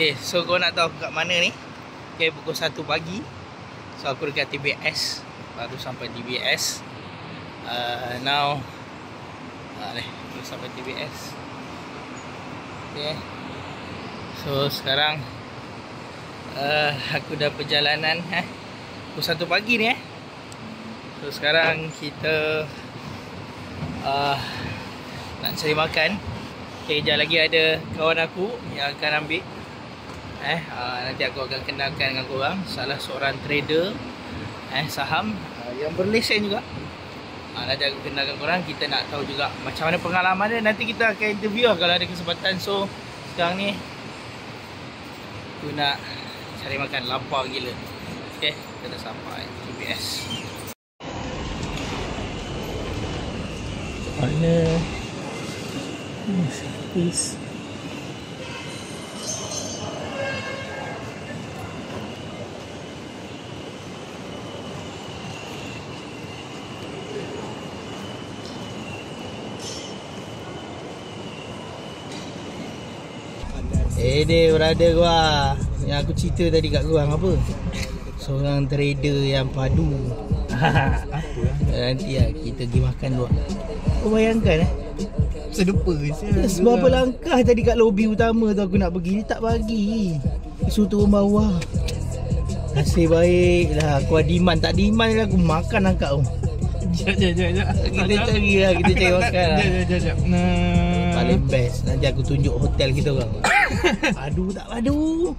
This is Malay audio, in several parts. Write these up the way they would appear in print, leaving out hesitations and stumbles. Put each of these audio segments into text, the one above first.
Okay, so kau nak tahu aku kat mana ni? Okay, pukul 1 pagi. So aku dekat TBS. Baru sampai TBS. Now baru sampai TBS. Okay. So sekarang aku dah perjalanan pukul 1 pagi ni So sekarang kita nak cari makan. Okay, kejap lagi ada kawan aku yang akan ambil. Nanti aku akan kenalkan dengan korang. Salah seorang trader saham yang berlesen juga. Nanti aku kenalkan korang. Kita nak tahu juga macam mana pengalaman dia. Nanti kita akan interview kalau ada kesempatan. So sekarang ni aku nak cari makan, lapar gila. Okay, kita dah sampai TBS. Mana servis dia berada gua yang aku cerita tadi kat korang apa? Seorang trader yang padu. Nanti kita pergi makan dulu. Kau bayangkan Sedepa berapa langkah tadi kat lobi utama tu aku nak pergi. Dia tak bagi. Suruh turun bawah. Nasib baik lah. Aku ada demand. Tak demand lah aku makan angkat tu. Sekejap. Kita cari lah. Kita cari makan lah. Sekejap. Paling best. Nanti aku tunjuk hotel kita orang. Padu tak padu.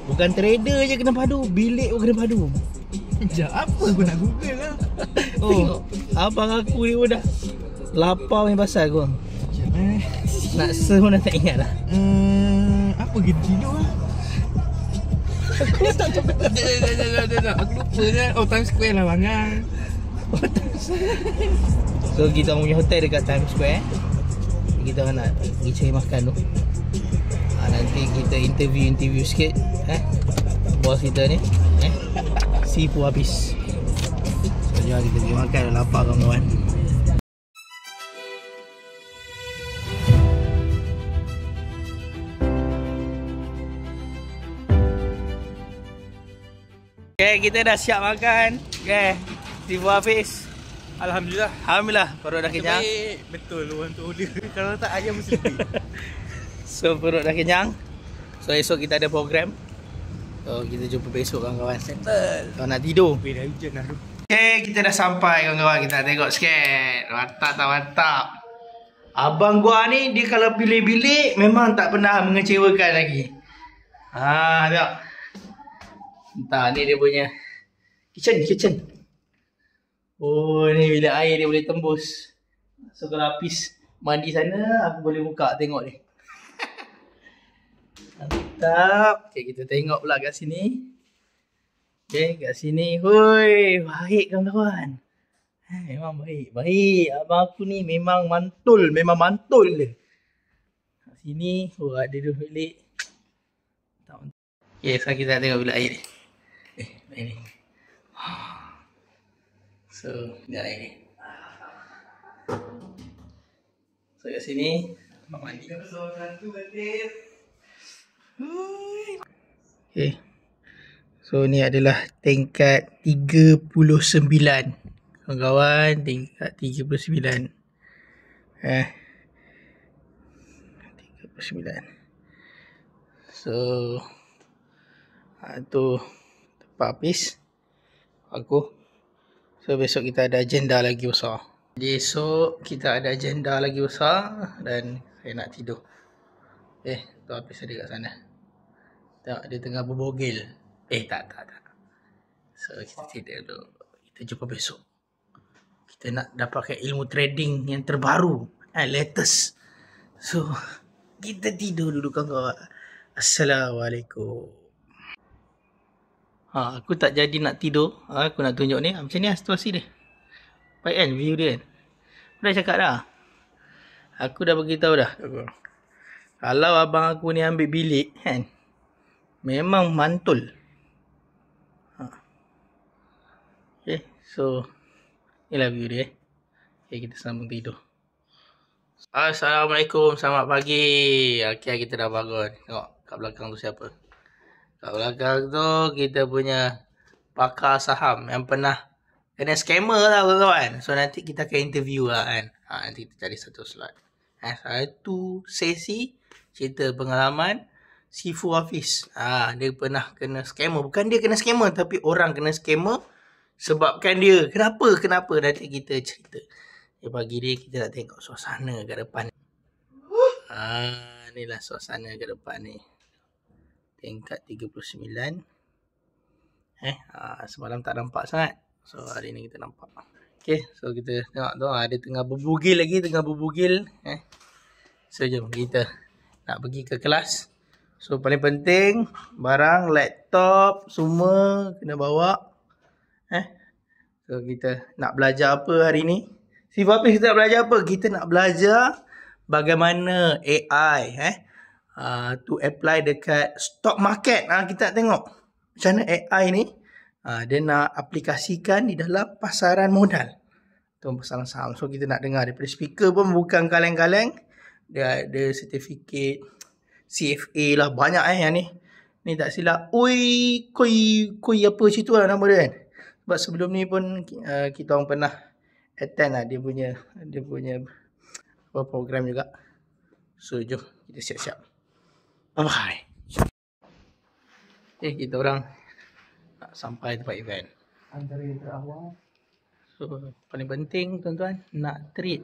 Bukan trader je kena padu. Bilik pun kena padu. Sekejap, apa aku nak google lah. Tengok. Abang aku ni pun dah lapar punya pasal aku. Nak serve pun dah tak ingat lah. Apa kita tidur lah. Aku tak cepat. Aku lupa je. Oh, Times Square lah bangang. So kita punya hotel dekat Times Square. Kita orang nak pergi cari makan tu. Nanti kita interview sikit bos kita ni. Sipu habis. So jom kita pergi makan. Lapar kawan-kawan. Okay, kita dah siap makan. Okay, Sipu habis. Alhamdulillah, perut dah kenyang. Betul orang tu order. Kalau tak ayam mesti beli. So perut dah kenyang. So esok kita ada program. So kita jumpa besok kawan-kawan. Settle. Kau nak tidur? Dah hujan dah. Okay, kita dah sampai kawan-kawan. Kita tengok sikit. Mantap. Abang gua ni dia kalau pilih bilik memang tak pernah mengecewakan lagi. Tengok. Entah, ni dia punya kitchen. Oh, ni bilik air dia boleh tembus. So kalau habis mandi sana, aku boleh buka tengok ni. Mantap. Okay, kita tengok pula kat sini. Okay, kat sini. Hui, baik kawan-kawan. Memang baik. Abang aku ni memang mantul dia. Kat sini, ada dua bilik. Okay, sekarang kita tengok bilik air ni. Baik ni. So, bilik air ni. So, kat sini, abang mandi. Okay. So ni adalah tingkat 39. Kawan-kawan, tingkat 39. 39. So tu tempat habis aku. So besok kita ada agenda lagi besar. Jadi esok kita ada agenda lagi besar dan saya nak tidur. Tu habis ada kat sana. Tengok dia tengah berbogel. Tak. So kita tidur dulu. Kita jumpa besok. Kita nak dapatkan ilmu trading yang terbaru, latest. So kita tidur dulu kawan-kawan. Assalamualaikum. Aku tak jadi nak tidur. Aku nak tunjuk ni. Macam ni lah situasi dia. Baik kan view dia kan. Aku dah cakap dah. Aku dah beritahu dah. Kalau abang aku ni ambil bilik kan, memang mantul. Okay, so inilah view dia. Okay, kita sambung tidur. Assalamualaikum, selamat pagi. Okay, kita dah bangun. Tengok kat belakang tu siapa? Kat belakang tu kita punya pakar saham yang pernah kena scammer lah kawan-kawan. So nanti kita akan interview lah kan. Nanti kita cari satu slot. Satu sesi cerita pengalaman Sifu Hafiz. Dia pernah kena scammer. Bukan dia kena scammer, tapi orang kena scammer sebabkan dia. Kenapa? Nanti kita cerita. Pagi ni kita nak tengok suasana kat depan. Inilah suasana kat depan ni. Tingkat 39. Semalam tak nampak sangat. So hari ni kita nampak. Okay, so kita tengok tu. Dia tengah berbugil lagi. So jom kita nak pergi ke kelas. So paling penting barang, laptop semua kena bawa. So kita nak belajar apa hari ni? Si Hafiz, kita nak belajar apa? Kita nak belajar bagaimana AI to apply dekat stock market. Kita nak tengok macam mana AI ni dia nak aplikasikan di dalam pasaran modal atau pasaran saham. So kita nak dengar daripada speaker pun bukan kaleng-kaleng. Dia ada sertifikat CFA lah, banyak yang ni. Ni tak silap. Koi apa macam tu lah nama dia kan. Sebab sebelum ni pun kita orang pernah attend lah dia punya program juga. So jom kita siap-siap. Bye. Kita orang nak sampai tempat event. Antara yang terawal. So paling penting tuan-tuan, nak trade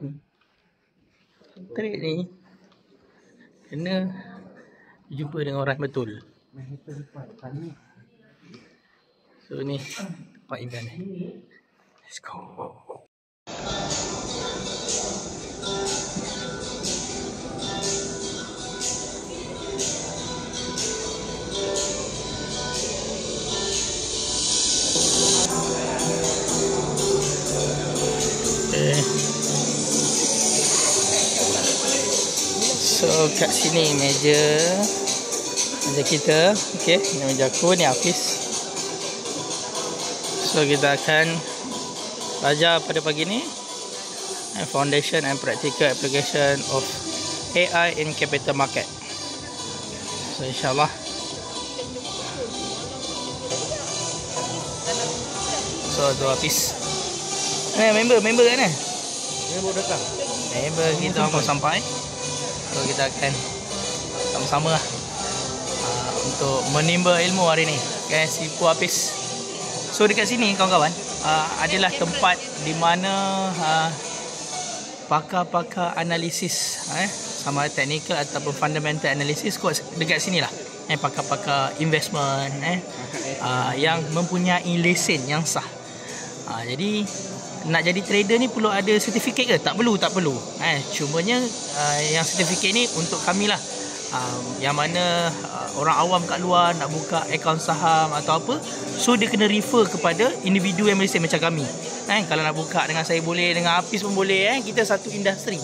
ni kena jumpa dengan orang betul. So ni tempat event ni. Let's go. So kat sini meja kita. Okay, ni meja aku, ni Hafiz. So kita akan belajar pada pagi ni Foundation and Practical Application of AI in Capital Market. So insyaAllah. So tu Hafiz. Member kan ni? Member datang. Member kita mau sampai. So kita akan sama-sama lah untuk menimba ilmu hari ni. Okay, Sifu Hafiz. So dekat sini kawan-kawan adalah tempat di mana pakar-pakar analisis sama ada technical ataupun fundamental analysis dekat sini lah. Pakar-pakar investment yang mempunyai lesen yang sah. Jadi nak jadi trader ni perlu ada sertifikat ke? Tak perlu. Cumanya yang sertifikat ni untuk kami lah. Yang mana orang awam kat luar nak buka akaun saham atau apa, so dia kena refer kepada individu yang Malaysia macam kami. Kalau nak buka dengan saya boleh, dengan Hafiz pun boleh. Kita satu industri.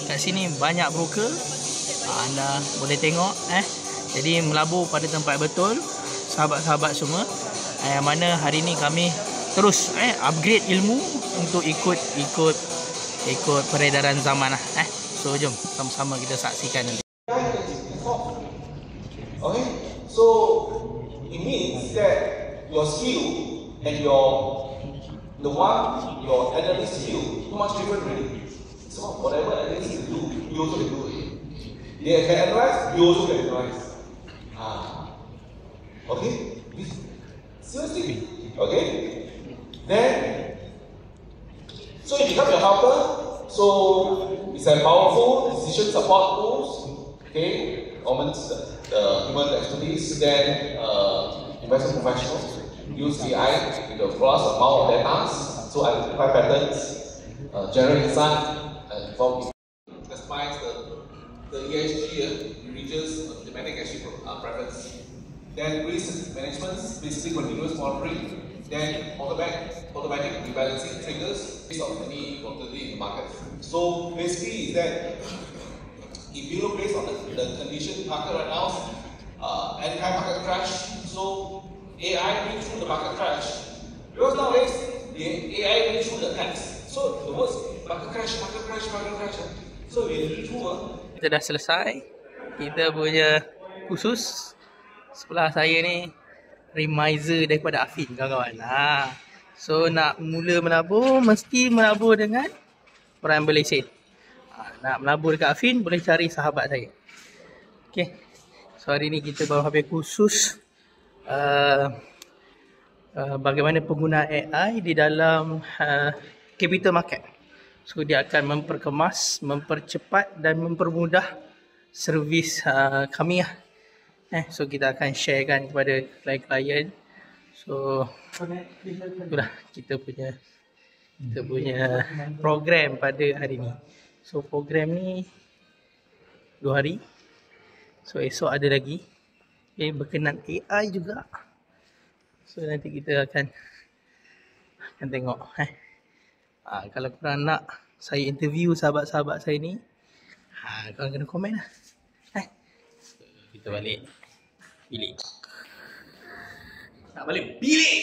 Kat sini banyak broker. Anda boleh tengok. Jadi melabur pada tempat betul, sahabat-sahabat semua. Yang mana hari ni kami terus upgrade ilmu untuk ikut peredaran zaman lah. So jom sama-sama kita saksikan nanti. Okay, so it means that your skill and your analyst skill too much different really. So whatever analyst you do, you also can do it. They can analyze, you also can analyze. Okay, seriously. Okay, then so you become your helper. So it's a powerful decision support tools. Okay, human expertise, then investment professionals use AI with a vast amount of data, so identify patterns, generate insight, and inform. Specifies the ESG regions of thematic actually preference. Then risk management, basically continuous monitoring. Then automatic rebalancing triggers based on any volatility in the market. So basically is that if you look based on the condition market right now, anytime market crash, so AI brings through the market crash. Because nowadays the AI brings through the text. So the words market crash. So we read through. Kita dah selesai kita punya khusus. Sebelah saya ni reminder daripada Afin, kawan-kawan. So nak mula menabur, mesti menabur dengan orang yang berlesen. Nak menabur dekat Afin, boleh cari sahabat saya. Okay. So hari ni kita baru habis khusus bagaimana penggunaan AI di dalam capital market. So dia akan memperkemas, mempercepat dan mempermudah servis kami lah. So kita akan sharekan kepada klien-klien. So itulah kita punya program pada hari ni. So program ni 2 hari. So esok ada lagi. Berkenaan AI juga. So nanti kita akan tengok. Kalau korang nak saya interview sahabat-sahabat saya ni, korang kena komen lah. So, kita balik bilik. Nak balik bilik.